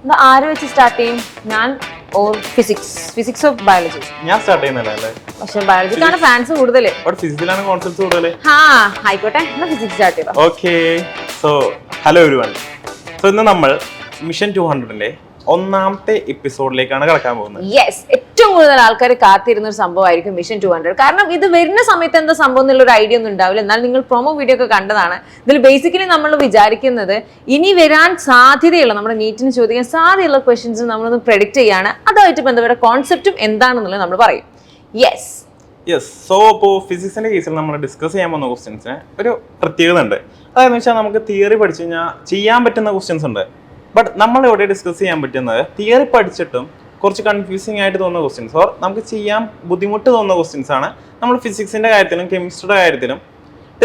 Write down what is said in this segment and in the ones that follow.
ആര് വെച്ച് സ്റ്റാർട്ട് ചെയ്യും? ഞാൻ ഓർ ഫിസിക്സ് ഓഫ് ബയോളജി? ഞാൻ സ്റ്റാർട്ട് ചെയ്യുന്നില്ല. പക്ഷെ ബയോളജിക്കാണ് ഫാൻസ് കൂടുതൽ. ഫിസിക്സിലാണ് കോൺസെപ്റ്റ്സ് കൂടുതൽ. ആയിക്കോട്ടെ, എന്നാ ഫിസിക്സ് സ്റ്റാർട്ട് ചെയ്തോ. Okay, so hello everyone. So ഇന്ന് നമ്മൾ മിഷൻ 200ന്റെ ഒന്നാമത്തെ എപ്പിസോഡിലേക്കാണ് കടക്കാൻ പോകുന്നത്. യെസ്, ഏറ്റവും കൂടുതൽ ആൾക്കാർ കാത്തിരുന്ന ഒരു സംഭവമായിരിക്കും മിഷൻ 200. കാരണം ഇത് വരുന്ന സമയത്ത് എന്താ സംഭവം എന്നുള്ള ഒരു ഐഡിയ ഒന്നും ഉണ്ടാവില്ല. എന്നാൽ നിങ്ങൾ പ്രൊമോ വീഡിയോ ഒക്കെ കണ്ടതാണ്. ഇതിൽ ബേസിക്കലി നമ്മൾ വിചാരിക്കുന്നത് ഇനി വരാൻ സാധ്യതയുള്ള, നമ്മുടെ നീറ്റിന് ചോദിക്കാൻ സാധ്യതയുള്ള ക്വസ്റ്റ്യൻസ് നമ്മളൊന്ന് പ്രെഡിക്റ്റ് ചെയ്യാണ്. അതുമായിട്ട് ബന്ധപ്പെട്ട കോൺസെപ്റ്റും എന്താണെന്നുള്ളത് നമ്മൾ പറയും. യെസ്, സോ ഇപ്പോൾ ഫിസിക്സിന്റെ കേസിൽ നമ്മൾ ഡിസ്കസ് ചെയ്യാൻ പോകുന്ന ക്വസ്റ്റ്യൻസിന് ഒരു പ്രത്യേകത ഉണ്ട്. അതായത് വെച്ചാൽ നമുക്ക് തിയറി പഠിച്ചു കഴിഞ്ഞാൽ ചെയ്യാൻ പറ്റുന്ന ക്വസ്റ്റ്യൻസ് ഉണ്ട്. ബട്ട് നമ്മൾ ഇവിടെ ഡിസ്കസ് ചെയ്യാൻ പറ്റുന്നത് തിയറി പഠിച്ചിട്ടും കുറച്ച് കൺഫ്യൂസിങ് ആയിട്ട് തോന്നുന്ന ക്വസ്റ്റ്യൻസ്, ഓർ നമുക്ക് ചെയ്യാൻ ബുദ്ധിമുട്ട് തോന്നുന്ന ക്വസ്റ്റ്യൻസ് ആണ് നമ്മൾ ഫിസിക്സിന്റെ കാര്യത്തിലും കെമിസ്ട്രിയുടെ കാര്യത്തിലും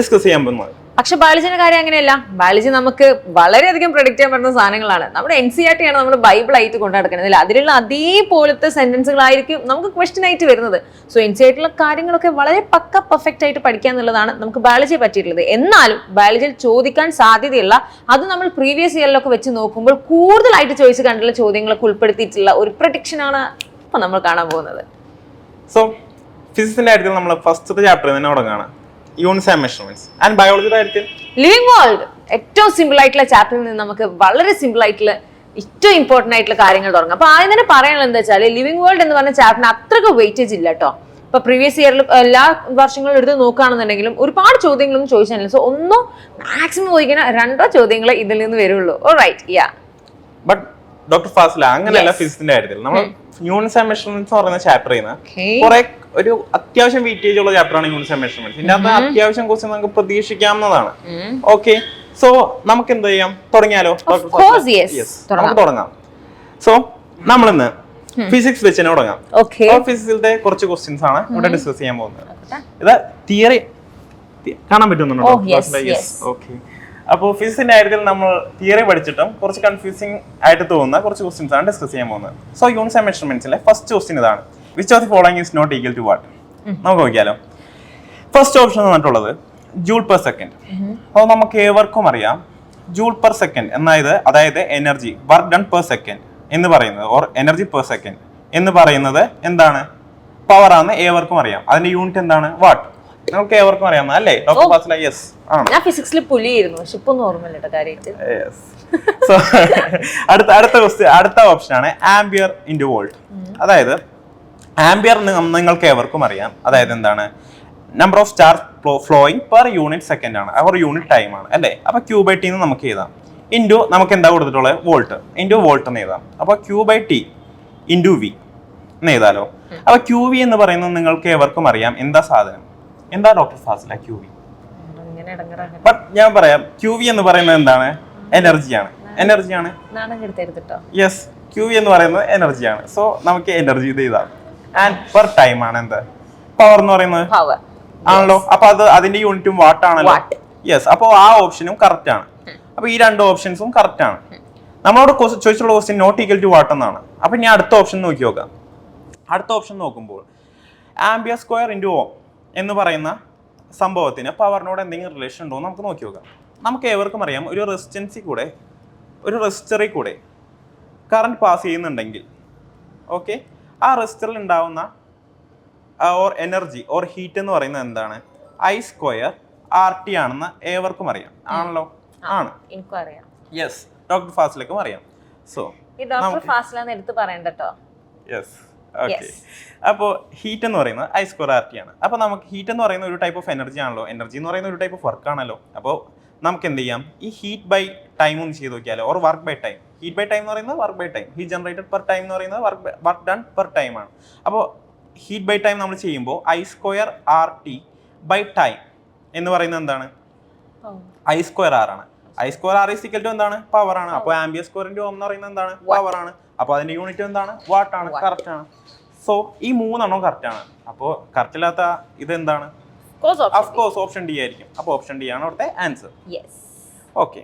ഡിസ്കസ് ചെയ്യാൻ പോകുന്നത്. പക്ഷെ ബയോളജിന്റെ കാര്യം അങ്ങനെയല്ല. ബയോളജി നമുക്ക് വളരെയധികം പ്രൊഡിക്റ്റ് ചെയ്യാൻ പറ്റുന്ന സാധനങ്ങളാണ്. നമ്മുടെ NCERT ആണ് നമ്മൾ ബൈബിൾ ആയിട്ട് കൊണ്ടു നടക്കുന്നത്. അതിലുള്ള അതേപോലത്തെ സെന്റൻസുകളായിരിക്കും നമുക്ക് ക്വസ്റ്റ്യൻ ആയിട്ട് വരുന്നത്. സോ NCERT കാര്യങ്ങളൊക്കെ വളരെ പക്ക പെർഫെക്റ്റ് ആയിട്ട് പഠിക്കുക എന്നുള്ളതാണ് നമുക്ക് ബയോളജിയെ പറ്റിയിട്ടുള്ളത്. എന്നാലും ബയോളജിയിൽ ചോദിക്കാൻ സാധ്യതയുള്ള, അത് നമ്മൾ പ്രീവിയസ് ഇയറിലൊക്കെ വെച്ച് നോക്കുമ്പോൾ കൂടുതലായിട്ട് ചോദിച്ച് കണ്ടുള്ള ചോദ്യങ്ങളൊക്കെ ഉൾപ്പെടുത്തിയിട്ടുള്ള ഒരു പ്രഡിക്ഷൻ ആണ് ഇപ്പൊ നമ്മൾ കാണാൻ പോകുന്നത്. സോ ഫിസിക്സിന്റെ കാര്യത്തിൽ നമ്മൾ ഫസ്റ്റത്തെ ചാപ്റ്റർ തന്നെ തുടങ്ങുകയാണ്, യൂണിറ്റ്സ് ആൻഡ് മെഷർമെന്റ്സ്. ആൻഡ് ബയോളജിയുടെ കാര്യത്തിൽ ലിവിംഗ് വേൾഡ്, ഏറ്റവും സിമ്പിൾ ആയിട്ടുള്ള ചാപ്റ്ററിൽ നിന്ന് നമുക്ക് വളരെ സിമ്പിൾ ആയിട്ടുള്ള ഏറ്റവും ഇമ്പോർട്ടന്റ് ആയിട്ടുള്ള കാര്യങ്ങൾ തുടങ്ങാം. അപ്പൊ ആദ്യം തന്നെ പറയാനുള്ളത് എന്താ വെച്ചാൽ, ലിവിംഗ് വേൾഡ് എന്ന് പറഞ്ഞ ചാപ്റ്ററിന് അത്രയ്ക്ക് വെയിറ്റേജ് ഇല്ല കേട്ടോ. ഇപ്പൊ പ്രീവിയസ് ഇയറിൽ എല്ലാ വർഷങ്ങളും എടുത്ത് നോക്കുകയാണെന്നുണ്ടെങ്കിലും ഒരുപാട് ചോദ്യങ്ങളൊന്നും ചോദിച്ചാൽ, സോ ഒന്നോ മാക്സിമം ചോദിക്കുന്ന 2 ചോദ്യങ്ങൾ ഇതിൽ നിന്ന് വരുള്ളൂ. ബട്ട് ഡോക്ടർ ഫാസില അങ്ങനെയല്ല. ഫിസിക്സിന്റെ കാര്യത്തിൽ നമ്മൾ യൂണിറ്റ്സ് ആൻഡ് മെഷർമെന്റ്സ് പറയുന്ന ചാപ്റ്റർ കുറെ ഒരു അത്യാവശ്യം വെയിറ്റേജ് ഉള്ള ചാപ്റ്റർ ആണ് യൂണിറ്റ്സ് ആൻഡ് മെഷർമെന്റ്സ്. ഇതിന്റെ അകത്ത് അത്യാവശ്യം ക്വസ്റ്റ്യൻ നമുക്ക് പ്രതീക്ഷിക്കാവുന്നതാണ്. ഓക്കെ, സോ നമുക്ക് എന്ത് ചെയ്യാം, തുടങ്ങിയാലോ? നമുക്ക് തുടങ്ങാം. സോ നമ്മളിന്ന് ഫിസിക്സ് വെച്ച് തന്നെ തുടങ്ങാം. ഫിസിക്സിലെ കുറച്ച് ക്വസ്റ്റ്യൻസ് ആണ് ഇവിടെ ഡിസ്കസ് ചെയ്യാൻ പോകുന്നത്. ഇത് തിയറി കാണാൻ പറ്റുന്നുണ്ടോ? ഓക്കെ, അപ്പോൾ ഫിസിക്സിന്റെ കാര്യത്തിൽ നമ്മൾ തിയറി പഠിച്ചിട്ടും കുറച്ച് കൺഫ്യൂസിംഗ് ആയിട്ട് തോന്നുന്ന കുറച്ച് ക്വസ്റ്റ്യൻസ് ആണ് ഡിസ്കസ് ചെയ്യാൻ പോകുന്നത്. സോ യൂണിറ്റ്സ് ആൻഡ് മെഷർമെന്റ്സിലെ ഫസ്റ്റ് ക്വസ്റ്റ്യൻ ഇതാണ്: which of the following is not equal to what? നമുക്ക് നോക്കിയാലോ. ഫസ്റ്റ് ഓപ്ഷൻ വന്നിട്ടുള്ളത് ജൂൾ പെർ സെക്കൻഡ്. അപ്പോൾ നമുക്ക് ഏവർക്കും അറിയാം ജൂൾ പെർ സെക്കൻഡ് അതായത് energy work done per second എന്ന് പറയുന്നത്, ഓർ എനർജി പെർ സെക്കൻഡ് എന്ന് പറയുന്നത് എന്താണ്? പവർ ആണ്. ഏവർക്കും അറിയാം. അതിന്റെ യൂണിറ്റ് എന്താണ്? വാട്ട്. നമുക്ക് ഏവർക്കും അറിയാം അല്ലേ ഡോക്ടർ ഫാസില? യെസ് ആണ്. ഞാൻ ഫിസിക്സിൽ പുലിയായിരുന്നു, പക്ഷെ ഇപ്പൊ ഓർമ്മയില്ല കാര്യമായിട്ട്. സോ അടുത്ത ഓപ്ഷൻ ആണ് ആംബിയർ ഇൻറ്റു വോൾട്ട്. അതായത് ആംബിയർ നിങ്ങൾക്ക് ഏവർക്കും അറിയാം. അതായത് എന്താണ്? Number of star flowing per unit second ആണ്, അവർ യൂണിറ്റ് ടൈം ആണ് അല്ലേ. അപ്പൊ Q/T എന്ന് നമുക്ക് എഴുതാം. ഇൻറ്റു നമുക്ക് എന്താ കൊടുത്തിട്ടുള്ളത്? വോൾട്ട്. ഇൻറ്റു വോൾട്ട് എന്ന് എഴുതാം. അപ്പൊ Q/T ഇൻറ്റു V എന്ന് എഴുതാലോ. അപ്പൊ QV എന്ന് പറയുന്നത് നിങ്ങൾക്ക് ഏവർക്കും അറിയാം എന്താ സാധനം? എന്താ ഡോക്ടർ ഫാസില QV? ബട്ട് ഞാൻ പറയാം, QV എന്ന് പറയുന്നത് എന്താണ്? എനർജിയാണ്. യെസ്, QV എന്ന് പറയുന്നത് എനർജിയാണ്. സോ നമുക്ക് എനർജി ഇത് എഴുതാം. ആൻഡ് പെർ ടൈം ആണ് എന്ത്? പവർ എന്ന് പറയുന്നത് ആണല്ലോ. അപ്പൊ അതിന്റെ യൂണിറ്റും വാട്ട് ആണല്ലോ. യെസ്, അപ്പോൾ ആ ഓപ്ഷനും കറക്റ്റ് ആണ്. അപ്പൊ ഈ 2 ഓപ്ഷൻസും കറക്റ്റ് ആണ്. നമ്മളോട് ചോദിച്ചുള്ള question not equal to what എന്നാണ്. അപ്പൊ ഇനി അടുത്ത ഓപ്ഷൻ നോക്കി നോക്കാം. അടുത്ത ഓപ്ഷൻ നോക്കുമ്പോൾ ആംബിയർ സ്ക്വയർ ഇൻറ്റു ഓം എന്ന് പറയുന്ന സംഭവത്തിന് പവറിനോട് എന്തെങ്കിലും റിലേഷൻ ഉണ്ടോ എന്ന് നമുക്ക് നോക്കി നോക്കാം. നമുക്ക് ഏവർക്കും അറിയാം, ഒരു റെസിസ്റ്ററിൽ കൂടെ കറണ്ട് പാസ് ചെയ്യുന്നുണ്ടെങ്കിൽ ഓക്കെ, ആ റെസിസ്റ്ററിൽ ഉണ്ടാവുന്ന ഓർ എനർജി ഓർ ഹീറ്റ് എന്ന് പറയുന്നത് എന്താണ്? I² RT ആണെന്ന് ഏവർക്കും അറിയാം ആണല്ലോ. ആണ്. യെസ്, ഡോക്ടർ ഫാസിലേക്കും അറിയാം. സോ എടുത്ത് പറയണ്ടോ? Yes, okay. അപ്പോൾ ഹീറ്റ് എന്ന് പറയുന്നത് I² RT ആണ്. അപ്പോൾ നമുക്ക് ഹീറ്റ് എന്ന് പറയുന്ന ഒരു ടൈപ്പ് ഓഫ് എനർജി ആണല്ലോ. എനർജി എന്ന് പറയുന്ന ഒരു ടൈപ്പ് ഓഫ് വർക്ക് ആണല്ലോ. അപ്പോൾ നമുക്ക് എന്ത് ചെയ്യാം, ഈ ഹീറ്റ് ബൈ ടൈം ഒന്ന് ചെയ്ത് നോക്കിയാലോ, or work by time. Heat by time എന്ന് പറയുന്നത് work by time, heat generated per time എന്ന് പറയുന്നത് വർക്ക് ഡൺ പെർ ടൈം ആണ്. അപ്പോൾ ഹീറ്റ് ബൈ ടൈം നമ്മൾ ചെയ്യുമ്പോൾ I² RT ബൈ ടൈം എന്ന് പറയുന്നത് എന്താണ്? I² R ആണ്. I² R is equal to എന്താണ്? പവർ ആണ്. അപ്പോൾ ആംബിയർ സ്ക്വയർ ഇൻറ്റു ഓം എന്ന് പറയുന്നത് എന്താണ്? പവർ ആണ്. അപ്പോൾ അതിന്റെ യൂണിറ്റ് എന്താണ്? വാട്ട് ആണ്. കറക്റ്റ് ആണ്. സോ ഈ 3 കറക്റ്റ് ആണ്. അപ്പോൾ കറക്റ്റ് ഇല്ലാത്ത ഇത് എന്താണ്? ഓഫ് കോഴ്സ് ഓപ്ഷൻ ഡി ആയിരിക്കും. അപ്പോൾ ഓപ്ഷൻ ഡി ആണ് അവിടുത്തെ ആൻസർ. ഓക്കെ,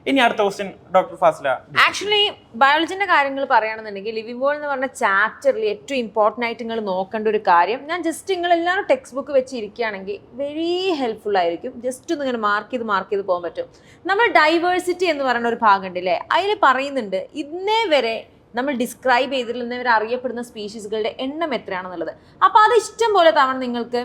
ഇനി അടുത്ത ക്വസ്റ്റ്യൻ ഡോക്ടർ ഫാസില. ആക്ച്വലി ബയോളജിന്റെ കാര്യങ്ങൾ പറയുകയാണെന്നുണ്ടെങ്കിൽ ലിവിംഗ് വേൾഡ് എന്ന് പറഞ്ഞ ചാപ്റ്ററിൽ ഏറ്റവും ഇമ്പോർട്ടൻ്റ് ആയിട്ട് നിങ്ങൾ നോക്കേണ്ട ഒരു കാര്യം, ഞാൻ ജസ്റ്റ് നിങ്ങൾ എല്ലാവരും ടെക്സ്റ്റ് ബുക്ക് വെച്ച് ഇരിക്കുകയാണെങ്കിൽ വെരി ഹെൽപ്ഫുൾ ആയിരിക്കും. ജസ്റ്റ് ഒന്ന് ഇങ്ങനെ മാർക്ക് ചെയ്ത് പോകാൻ പറ്റും. നമ്മൾ ഡൈവേഴ്സിറ്റി എന്ന് പറയുന്ന ഒരു ഭാഗമുണ്ട് അല്ലേ, അതിൽ പറയുന്നുണ്ട് ഇന്നേ വരെ നമ്മൾ ഡിസ്ക്രൈബ് ചെയ്തിട്ടുള്ളവർ അറിയപ്പെടുന്ന സ്പീഷീസുകളുടെ എണ്ണം എത്രയാണെന്നുള്ളത്. അപ്പോൾ അത് ഇഷ്ടം പോലെ തവണ നിങ്ങൾക്ക്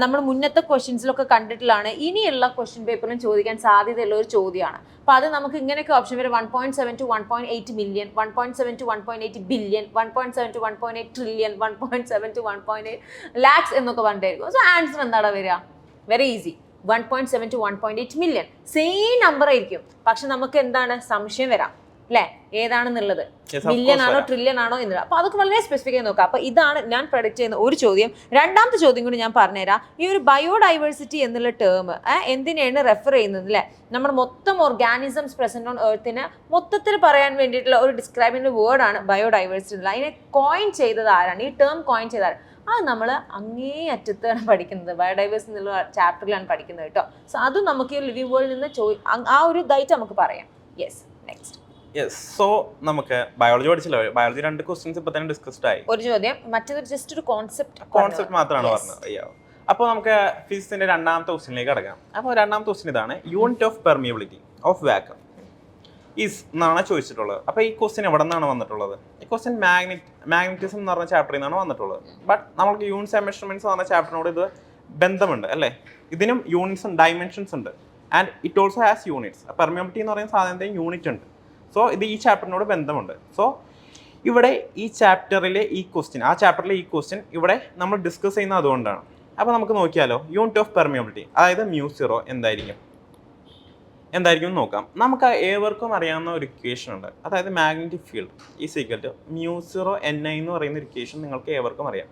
നമ്മൾ മുന്നത്തെ ക്വസ്റ്റ്യൻസിലൊക്കെ കണ്ടിട്ടുള്ളതാണ്, ഇനിയുള്ള ക്വസ്റ്റ്യൻ പേപ്പറിലും ചോദിക്കാൻ സാധ്യതയുള്ള ഒരു ചോദ്യമാണ്. അപ്പോൾ അത് നമുക്ക് ഇങ്ങനെയൊക്കെ ഓപ്ഷൻ വരും: 1.7 to 1.8 million, 1.7 to 1.8 billion, 1.7 to 1.8 trillion, 1.7 to 1.8 lakhs എന്നൊക്കെ പറഞ്ഞിട്ടായിരിക്കും. സോ ആൻസർ എന്താണ് വരിക? Very easy, 1.7 to 1.8 million. Same number ആയിരിക്കും, പക്ഷെ നമുക്ക് എന്താണ് സംശയം വരാം അല്ലേ, ഏതാണെന്നുള്ളത്, മില്യൺ ആണോ ട്രില്യൺ ആണോ എന്നുള്ളത്. അപ്പോൾ അതൊക്കെ വളരെ സ്പെസിഫിക് ആയി നോക്കാം. അപ്പോൾ ഇതാണ് ഞാൻ പ്രൊഡിക്റ്റ് ചെയ്യുന്ന ഒരു ചോദ്യം. രണ്ടാമത്തെ ചോദ്യം കൂടി ഞാൻ പറഞ്ഞുതരാം. ഈ ഒരു ബയോഡൈവേഴ്സിറ്റി എന്നുള്ള ടേം എന്തിനാണ് റെഫർ ചെയ്യുന്നത് അല്ലേ, നമ്മുടെ മൊത്തം ഓർഗാനിസംസ് പ്രസന്റ് ഓൺ എർത്തിന് മൊത്തത്തിൽ പറയാൻ വേണ്ടിയിട്ടുള്ള ഒരു ഡിസ്ക്രൈബിംഗ് വേർഡാണ് ബയോഡൈവേഴ്സിറ്റി എന്നുള്ളത്. അതിനെ കോയിൻ ചെയ്തത് ആരാണ്, ഈ ടേം കോയിൻ ചെയ്ത ആരാണ്? അത് നമ്മൾ അങ്ങേ അറ്റത്താണ് പഠിക്കുന്നത്, ബയോഡൈവേഴ്സിറ്റി എന്നുള്ള ചാപ്റ്ററിലാണ് പഠിക്കുന്നത് കേട്ടോ. സോ അതും നമുക്ക് ഈ ലിവിംഗ് വേൾഡിൽ നിന്ന് ആ ഒരു ഇതായിട്ട് നമുക്ക് പറയാം. Yes, next. സോ നമുക്ക് ബയോളജി പഠിച്ചല്ലോ, ബയോളജി 2 ക്വസ്റ്റ്യൻസ് ഇപ്പൊ തന്നെ ഡിസ്കസ്ഡ് ആയി. ഒരു ചോദ്യം, മറ്റേത് ജസ്റ്റ് ഒരു കോൺസെപ്റ്റ് മാത്രമാണ് പറഞ്ഞത്. അയ്യോ, അപ്പോൾ നമുക്ക് ഫിസിക്സിന്റെ രണ്ടാമത്തെ ക്വസ്റ്റ്യനിലേക്ക് കടക്കാം. അപ്പോൾ രണ്ടാമത്തെ ക്വസ്റ്റ്യൻ ഇതാണ്: unit of permeability of vacuum is എന്നാണ് ചോദിച്ചിട്ടുള്ളത്. അപ്പോൾ ഈ ക്വസ്റ്റ്യൻ എവിടെ നിന്നാണ് വന്നിട്ടുള്ളത്? ഈ ക്വസ്റ്റ്യൻ മാഗ്നറ്റിസം എന്ന് പറഞ്ഞ ചാപ്റ്ററിൽ നിന്നാണ് വന്നിട്ടുള്ളത്. ബട്ട് നമുക്ക് യൂണിറ്റ്സ് ആൻഡ് മെഷർമെന്റ്സ് എന്ന് പറഞ്ഞ ചാപ്റ്ററിനോട് ഇത് ബന്ധമുണ്ട് അല്ലേ, ഇതിനും യൂണിറ്റ്സും ഡയമെൻഷൻസ് ഉണ്ട്. And it also has units. Permeability എന്ന് പറയുന്ന സാധനത്തിന് യൂണിറ്റ് ഉണ്ട്. സോ ഇത് ഈ ചാപ്റ്ററിനോട് ബന്ധമുണ്ട്. സോ ഇവിടെ ഈ ചാപ്റ്ററിലെ ഈ ക്വസ്റ്റ്യൻ, ആ ചാപ്റ്ററിലെ ഈ ക്വസ്റ്റ്യൻ ഇവിടെ നമ്മൾ ഡിസ്കസ് ചെയ്യുന്നത് അതുകൊണ്ടാണ്. അപ്പോൾ നമുക്ക് നോക്കിയാലോ, യൂണിറ്റ് ഓഫ് പെർമിയബിലിറ്റി അതായത് μ0 എന്തായിരിക്കും നോക്കാം. നമുക്ക് ഏവർക്കും അറിയാവുന്ന ഒരു ഇക്വേഷൻ ഉണ്ട്, അതായത് magnetic field is equal to μ0 ni എന്ന് പറയുന്ന ഒരു ഇക്വേഷൻ നിങ്ങൾക്ക് ഏവർക്കും അറിയാം.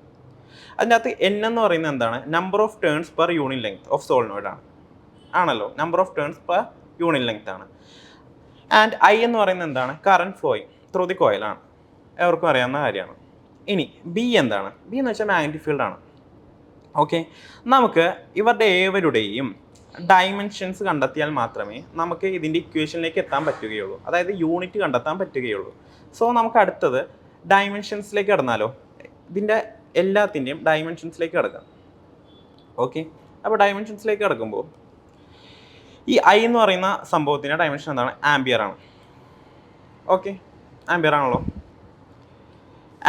അതിൻ്റെ അകത്ത് n എന്ന് പറയുന്നത് എന്താണ്? Number of turns per unit length of solenoid ആണല്ലോ, number of turns per unit length ആണ്. ആൻഡ് ഐ എന്ന് പറയുന്നത് എന്താണ്? കറണ്ട് ഫ്ലോയിങ് ത്രൂ ദി കോയിലാണ്, എവർക്കും അറിയാവുന്ന കാര്യമാണ്. ഇനി ബി എന്താണ്? ബി എന്ന് വെച്ചാൽ മാഗ്നറ്റിക് ഫീൽഡാണ്. ഓക്കെ, നമുക്ക് ഇവരുടെ ഏവരുടെയും ഡയമെൻഷൻസ് കണ്ടെത്തിയാൽ മാത്രമേ നമുക്ക് ഇതിൻ്റെ ഇക്വേഷനിലേക്ക് എത്താൻ പറ്റുകയുള്ളൂ, അതായത് യൂണിറ്റ് കണ്ടെത്താൻ പറ്റുകയുള്ളൂ. സോ നമുക്ക് അടുത്തത് ഡയമെൻഷൻസിലേക്ക് കടന്നാലോ, ഇതിൻ്റെ എല്ലാത്തിൻ്റെയും ഡയമെൻഷൻസിലേക്ക് കിടക്കാം. ഓക്കെ, അപ്പോൾ ഡയമെൻഷൻസിലേക്ക് കിടക്കുമ്പോൾ ഈ ഐ എന്ന് പറയുന്ന സംഭവത്തിൻ്റെ ഡയമെൻഷൻ എന്താണ്? ആംബിയർ ആണ്. ഓക്കെ, ആംബിയർ ആണല്ലോ,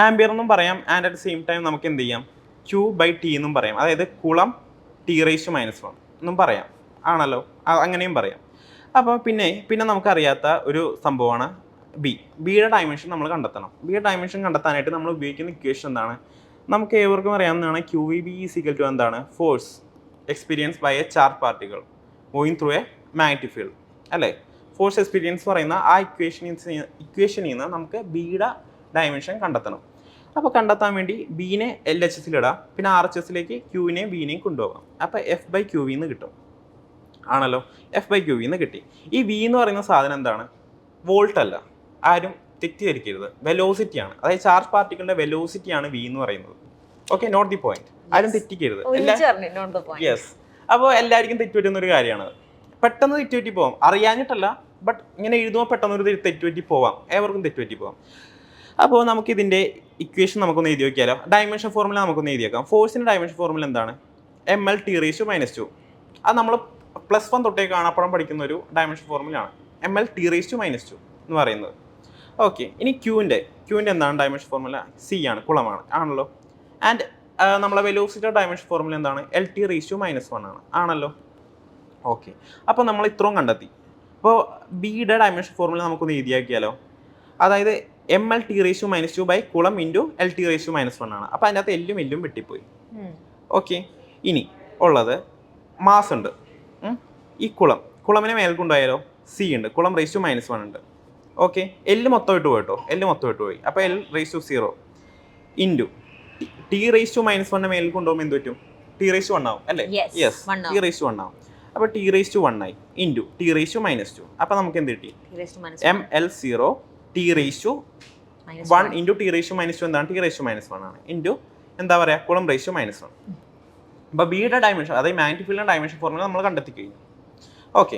ആംബിയർ എന്നും പറയാം. ആൻഡ് അറ്റ് സെയിം ടൈം നമുക്ക് എന്ത് ചെയ്യാം? Q/T എന്നും പറയാം, അതായത് കുളം T⁻⁻1 എന്നും പറയാം, ആണല്ലോ, അങ്ങനെയും പറയാം. അപ്പോൾ പിന്നെ നമുക്കറിയാത്ത ഒരു സംഭവമാണ് ബിയുടെ ഡയമെൻഷൻ നമ്മൾ കണ്ടെത്തണം. ബിയുടെ ഡയമെൻഷൻ കണ്ടെത്താനായിട്ട് നമ്മൾ ഉപയോഗിക്കുന്ന ഇക്വേഷൻ എന്താണ്? നമുക്ക് ഏവർക്കും അറിയാവുന്നതാണ്. QVB = എന്താണ്? Force experience by a charge particle moving through a magnetic field അല്ലേ. ഫോഴ്സ് എക്സ്പീരിയൻസ് പറയുന്ന ആ ഇക്വേഷനിൽ നിന്ന് നമുക്ക് ബിയുടെ ഡയമെൻഷൻ കണ്ടെത്തണം. അപ്പോൾ കണ്ടെത്താൻ വേണ്ടി ബീനെ LHSിലിടാം, പിന്നെ RHSലേക്ക് ക്യൂവിനെയും ബീനെയും കൊണ്ടുപോകാം. അപ്പോൾ F/QV എന്ന് കിട്ടും, ആണല്ലോ, F/QV എന്ന് കിട്ടി. ഈ V എന്ന് പറയുന്ന സാധനം എന്താണ്? വോൾട്ട് അല്ല, ആരും തെറ്റിദ്ധരിക്കരുത്, വെലോസിറ്റിയാണ്. അതായത് ചാർജ് പാർട്ടിക്കിളിന്റെ വെലോസിറ്റിയാണ് V എന്ന് പറയുന്നത്. ഓക്കെ, നോട്ട് ദി പോയിന്റ്, ആരും തെറ്റിക്കരുത്. യെസ്, അപ്പോൾ എല്ലാവർക്കും തെറ്റുപറ്റുന്ന ഒരു കാര്യമാണ്. പെട്ടെന്ന് തെറ്റുപറ്റി പോവാം, അറിയാഞ്ഞിട്ടല്ല, ബട്ട് ഇങ്ങനെ എഴുതുമ്പോൾ പെട്ടെന്ന് ഒരു തെറ്റുപറ്റി പോവാം, ഏവർക്കും തെറ്റുപറ്റി പോവാം. അപ്പോൾ നമുക്കിതിൻ്റെ ഇക്വേഷൻ നമുക്കൊന്ന് എഴുതി വയ്ക്കാമല്ലോ. ഡയമെൻഷൻ ഫോർമുല നമുക്കൊന്ന് എഴുതി വെക്കാം. ഫോഴ്സിൻ്റെ ഡയമെൻഷൻ ഫോർമുല എന്താണ്? mL/T⁻². അത് നമ്മൾ +1 തൊട്ടേ കാണാപ്പുറം പഠിക്കുന്ന ഒരു ഡയമെൻഷൻ ഫോർമുലയാണ്, mL/T⁻² എന്ന് പറയുന്നത്. ഓക്കെ, ഇനി ക്യൂവിൻ്റെ എന്താണ് ഡയമെൻഷൻ ഫോർമുല? C ആണ്, കുളമാണ്, ആണല്ലോ. ആൻഡ് നമ്മളെ വെലോസിറ്റിയുടെ ഡയമെൻഷൻ ഫോർമുല എന്താണ്? L/T⁻⁻1 ആണ്, ആണല്ലോ. ഓക്കെ, അപ്പോൾ നമ്മൾ ഇത്രയും കണ്ടെത്തി. അപ്പോൾ ബിയുടെ ഡയമെൻഷൻ ഫോർമുല നമുക്കൊന്ന് എഴുതിയാക്കിയാലോ. അതായത് mL/T⁻² കുളം × L/T⁻1 ആണ്. അപ്പോൾ അതിനകത്ത് എല്ലും വെട്ടിപ്പോയി. ഓക്കെ, ഇനി ഉള്ളത് മാസ് ഉണ്ട്. ഈ കുളമിനെ മേൽ കൊണ്ടുപോയാലോ, C ഉണ്ട്, കുളം ⁻⁻1 ഉണ്ട്. ഓക്കെ, എല്ല് മൊത്തം ഇട്ട് പോയിട്ടോ, പോയി. അപ്പോൾ L⁻0 ഇൻറ്റു T⁻⁻1 മേൽ കൊണ്ടുപോകുമ്പോൾ എന്ത് പറ്റും? T⁻1 ആവും അല്ലേ? യെസ്, T⁻1 ആവും. അപ്പോൾ T⁻1 ഇൻറ്റു T⁻². അപ്പോൾ നമുക്ക് എന്ത് കിട്ടി? mL0 T⁻1 ഇൻറ്റു T⁻² എന്താണ്? T⁻1 ആണ്, ഇൻറ്റു എന്താ പറയുക, കുളം ⁻⁻1. അപ്പോൾ ബിയുടെ ഡയമെൻഷൻ, അതായത് മാഗ്നറ്റിക് ഫീൽഡിൻ്റെ ഡയമെൻഷൻ ഫോർമുല നമ്മൾ കണ്ടെത്തി കഴിഞ്ഞു. ഓക്കെ,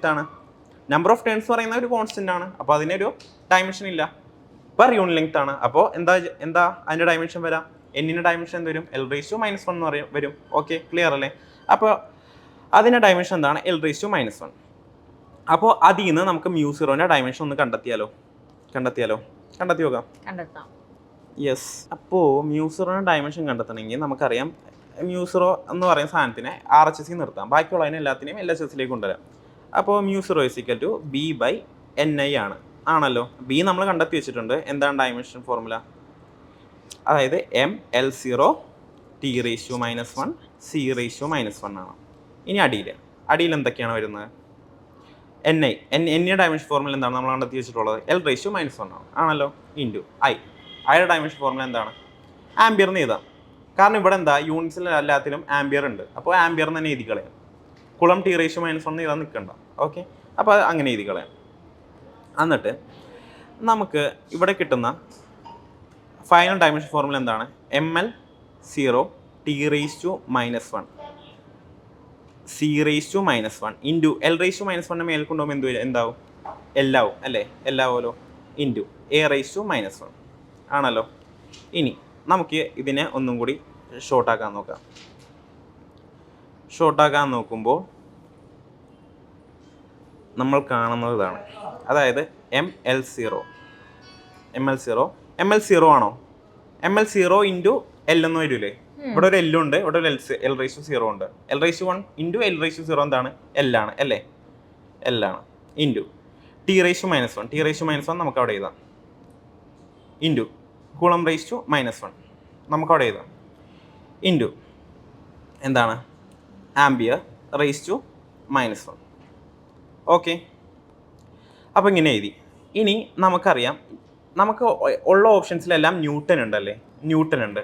ലെങ്ത് ആണ്. നമ്പർ ഓഫ് ടേൺസ് പറയുന്ന ഒരു കോൺസ്റ്റന്റ് ആണ്, അപ്പോൾ അതിനൊരു ഡയമെൻഷൻ ഇല്ല. പെർ യൂണിറ്റ് ലെങ്ത് ആണ്, അപ്പോൾ എന്താ അതിന്റെ ഡയമെൻഷൻ വരാം? എന്നിന്റെ ഡയമെൻഷൻ എന്ത് വരും? L⁻⁻1 എന്ന് വരും. ഓക്കെ, ക്ലിയർ അല്ലേ? അപ്പോൾ അതിന്റെ ഡയമെൻഷൻ എന്താണ്? L⁻⁻1. അപ്പോൾ അതിൽ നിന്ന് നമുക്ക് μ0ന്റെ ഡയമെൻഷൻ ഒന്ന് കണ്ടെത്തി നോക്കാം. യെസ്. അപ്പോൾ μ0ന്റെ ഡയമെൻഷൻ കണ്ടെത്തണമെങ്കിൽ നമുക്കറിയാം μ0 എന്ന് പറയുന്ന സാധനത്തിനെ RHS നിർത്താം, ബാക്കിയുള്ളതിനെ എല്ലാത്തിനെയും LHSലേക്ക് കൊണ്ടുവരാം. അപ്പോൾ μ0 B/Ni ആണല്ലോ. ബി നമ്മൾ കണ്ടെത്തി വെച്ചിട്ടുണ്ട്. എന്താണ് ഡയമെൻഷൻ ഫോർമുല? അതായത് mL0 T⁻⁻1 C⁻⁻1 ആണ്. ഇനി അടിയിൽ എന്തൊക്കെയാണ് വരുന്നത്? Ni ഡയമെൻഷൻ ഫോർമുല എന്താണ് നമ്മൾ കണ്ടെത്തി വെച്ചിട്ടുള്ളത്? L⁻⁻1 ആണല്ലോ. ഇൻറ്റു ഐയുടെ ഡയമെൻഷൻ ഫോർമുല എന്താണ്? ആംബിയർ എന്ന് എഴുതാം. കാരണം ഇവിടെ എന്താ യൂണിറ്റ്സിൽ എല്ലാത്തിലും ആംബിയർ ഉണ്ട്, അപ്പോൾ ആംബിയർ തന്നെ എഴുതി കളയാം. കുളം T⁻⁻1 എഴുതാൻ നിൽക്കണ്ട. ഓക്കെ, അപ്പോൾ അത് അങ്ങനെ എഴുതി കളയാം. എന്നിട്ട് നമുക്ക് ഇവിടെ കിട്ടുന്ന ഫൈനൽ ഡയമെൻഷൻ ഫോർമുല എന്താണ്? mL0 T⁻⁻1 C⁻⁻1 into L⁻⁻1 മേൽ കൊണ്ടുപോകുമ്പോൾ എന്താവും? എല്ലാവും അല്ലേ? എല്ലാവുമല്ലോ. ഇൻറ്റു A⁻⁻1 ആണല്ലോ. ഇനി നമുക്ക് ഇതിനെ ഒന്നും കൂടി ഷോർട്ടാക്കാൻ നോക്കുമ്പോൾ നമ്മൾ കാണുന്നത് ഇതാണ്. അതായത് mL0 ആണോ? mL0 ഇൻറ്റു L എന്ന് വരൂലേ? ഇവിടെ ഒരു L ഉണ്ട്, ഇവിടെ ഒരു L⁻0 ഉണ്ട്. L⁻1 ഇൻറ്റു L⁻0 എന്താണ്? L ആണ് അല്ലേ? L ആണ്. ഇൻറ്റു T⁻⁻1 നമുക്ക് അവിടെ എഴുതാം. ഇൻറ്റു Coulomb⁻⁻1 നമുക്ക് അവിടെ എഴുതാം. ഇൻറ്റു എന്താണ്? Ampere⁻⁻1. ഓക്കെ, അപ്പോൾ ഇങ്ങനെ എഴുതി. ഇനി നമുക്കറിയാം നമുക്ക് ഉള്ള ഓപ്ഷൻസിലെല്ലാം ന്യൂട്ടൺ ഉണ്ട്.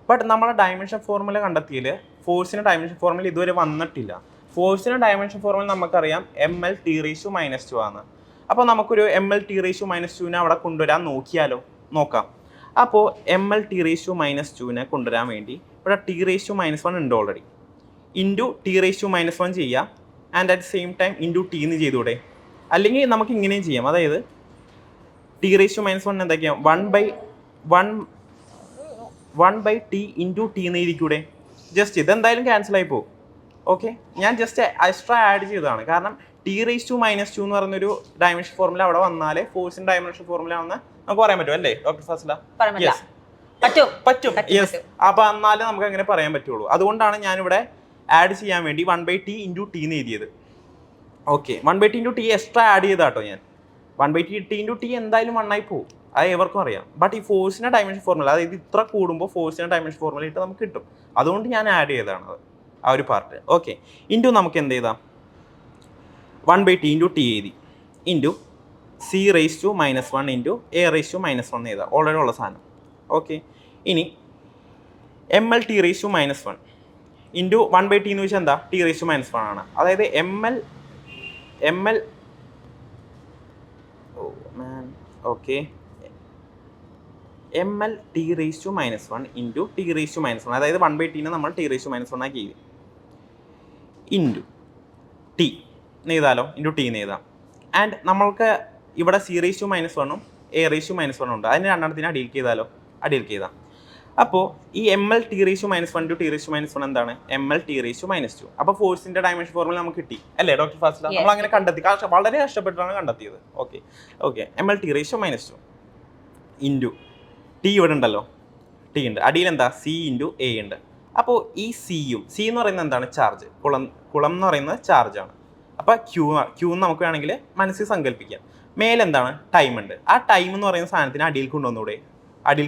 ബട്ട് നമ്മളെ ഡയമെൻഷൻ ഫോർമുല കണ്ടെത്തിയിൽ ഫോഴ്സിൻ്റെ ഡയമെൻഷൻ ഫോർമുല ഇതുവരെ വന്നിട്ടില്ല. ഫോഴ്സിൻ്റെ ഡയമെൻഷൻ ഫോർമുല നമുക്കറിയാം mL⁻⁻2 ആണ്. അപ്പോൾ നമുക്കൊരു mL⁻⁻2 അവിടെ കൊണ്ടുവരാൻ നോക്കാം. അപ്പോൾ mL⁻⁻2 കൊണ്ടുവരാൻ വേണ്ടി ഇവിടെ T⁻⁻1 ഉണ്ട് ഓൾറെഡി. ഇൻറ്റു T⁻⁻1 ചെയ്യുക, and at same time into T എന്ന് ചെയ്തൂടെ? അല്ലെങ്കിൽ നമുക്ക് ഇങ്ങനെയും ചെയ്യാം. അതായത് T⁻⁻1 എന്തൊക്കെയാണ്? 1/T ഇൻറ്റു T എന്ന് എഴുതിക്കൂടെ? ജസ്റ്റ് ഇതെന്തായാലും ക്യാൻസൽ ആയി പോകും. ഓക്കെ, ഞാൻ ജസ്റ്റ് എക്സ്ട്രാ ആഡ് ചെയ്തതാണ്. കാരണം T⁻⁻2 എന്ന് പറയുന്നൊരു ഡയമെൻഷൻ ഫോർമുല അവിടെ വന്നാലേ ഫോഴ്സിൻ്റെ ഡയമെൻഷൻ ഫോർമുല ആണെന്ന് നമുക്ക് പറയാൻ പറ്റും അല്ലേ ഡോക്ടർ ഫാസില? പറ്റും. യെസ്. അപ്പോൾ എന്നാലേ നമുക്ക് അങ്ങനെ പറയാൻ പറ്റുള്ളൂ. അതുകൊണ്ടാണ് ഞാനിവിടെ ആഡ് ചെയ്യാൻ വേണ്ടി 1/T ഇൻറ്റു T എന്ന് എഴുതിയത്. Okay, 1/T into T extra add ചെയ്താട്ടോ ഞാൻ. 1/T ഇൻറ്റു T എന്തായാലും 1 ആയി പോകും, അത് എവർക്കും അറിയാം. ബട്ട് ഈ ഫോഴ്സിൻ്റെ ഡയമെൻഷൻ ഫോർമുല, അതായത് ഇത്ര കൂടുമ്പോൾ ഫോഴ്സിൻ്റെ ഡയമെൻഷൻ ഫോർമുല ഇട്ട് നമുക്ക് കിട്ടും. അതുകൊണ്ട് ഞാൻ ആഡ് ചെയ്തതാണ് ആ ഒരു പാർട്ട്. ഓക്കെ, ഇൻറ്റു നമുക്ക് എന്ത് ചെയ്താം? 1/T ഇൻറ്റു T എഴുതി. ഇൻറ്റു C⁻⁻1 ഇൻറ്റു A⁻⁻1 എഴുതാം, ഓൾറെഡി ഉള്ള സാധനം. ഓക്കെ, ഇനി mL⁻⁻1 ഇൻറ്റു 1/T എന്ന് വെച്ചാൽ എന്താ? T⁻⁻1 ആണ്. അതായത് mL⁻⁻1 ഇൻറ്റു T⁻⁻1, അതായത് 1/T നമ്മൾ T⁻⁻1 ആക്കി എഴുതി. ഇൻറ്റു T എന്ന് എഴുതാലോ, ഇൻറ്റു T എന്ന് എഴുതാം. ആൻഡ് നമ്മൾക്ക് ഇവിടെ C⁻⁻1 A⁻⁻1 ഉണ്ട്. അതിന് രണ്ടെണ്ണത്തിന് അടിയിലേക്ക് എഴുതാം. അപ്പോൾ ഈ mL⁻⁻1 ടു T⁻⁻1 എന്താണ്? mL⁻⁻2. അപ്പോൾ ഫോഴ്സിന്റെ ഡയമെൻഷൻ ഫോർമുല നമുക്ക് കിട്ടി അല്ലേ ഡോക്ടർ ഫാസില? നമ്മൾ അങ്ങനെ കണ്ടെത്തി, വളരെ കഷ്ടപ്പെട്ടാണ് കണ്ടെത്തിയത്. ഓക്കെ mL⁻⁻2 ഇൻറ്റു T ഇവിടെ ഉണ്ടല്ലോ, T ഉണ്ട്. അടിയിൽ എന്താ? C ഇൻറ്റു A ഉണ്ട്. അപ്പോൾ ഈ C എന്ന് പറയുന്നത് എന്താണ്? ചാർജ്. കുളം എന്ന് പറയുന്നത് ചാർജാണ്. അപ്പോൾ Q എന്ന് നമുക്ക് വേണമെങ്കിൽ മനസ്സിൽ സങ്കല്പിക്കാം. മേലെന്താണ്? ടൈം ഉണ്ട്. ആ ടൈം എന്ന് പറയുന്ന സാധനത്തിന് അടിയിൽ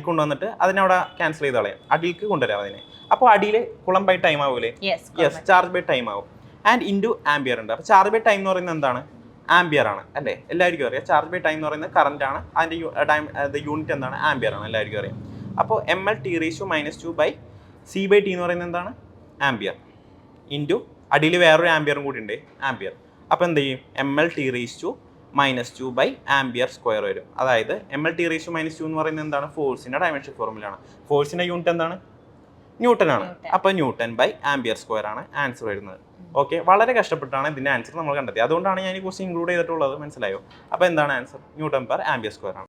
കൊണ്ടുവന്നിട്ട് അതിനവിടെ ക്യാൻസൽ ചെയ്ത് കളയാം, അടിയിലേക്ക് കൊണ്ടുവരാം അതിനെ. അപ്പോൾ അടിയിൽ കുളം ബൈ ടൈം ആവൂലേ? യെസ്, ചാർജ് ബൈ ടൈം ആവും. ആൻഡ് ഇൻറ്റു ആംബിയർ ഉണ്ട്. അപ്പോൾ ചാർജ് ബൈ ടൈം എന്ന് പറയുന്നത് എന്താണ്? ആംബിയർ ആണ് അല്ലേ, എല്ലാവർക്കും അറിയാം. ചാർജ് ബൈ ടൈം എന്ന് പറയുന്നത് കറന്റ് ആണ്, അതിന്റെ യൂണിറ്റ് എന്താണ്, ആംബിയർ ആണ്, എല്ലാവർക്കും അറിയാം. അപ്പോൾ mL(T)-2 എന്ന് പറയുന്നത് എന്താണ്, ആംബിയർ ഇൻറ്റു അടിയിൽ വേറൊരു ആംബിയറും കൂടി ഉണ്ട്, ആംബിയർ. അപ്പോൾ എന്ത് ചെയ്യും, mL(T)-2 ആംബിയർ സ്ക്വയർ വരും. അതായത് mL(T)-2 എന്ന് പറയുന്നത് എന്താണ്, ഫോഴ്സിന്റെ ഡയമെൻഷൻ ഫോർമുലയാണ്. ഫോഴ്സിന്റെ യൂണിറ്റ് എന്താണ്, ന്യൂട്ടൺ ആണ്. അപ്പോൾ N/ആംബിയർ സ്ക്വയർ ആണ് ആൻസർ വരുന്നത്. ഓക്കെ, വളരെ കഷ്ടപ്പെട്ടാണ് ഇതിന്റെ ആൻസർ നമ്മൾ കണ്ടെത്തിയത്. അതുകൊണ്ടാണ് ഞാൻ ഈ ക്വസ്റ്റ്യൻ ഇൻക്ലൂഡ് ചെയ്തിട്ടുള്ളത്, മനസ്സിലായോ? അപ്പോൾ എന്താണ് ആൻസർ, N/ആംബിയർ സ്ക്വയർ ആണ്.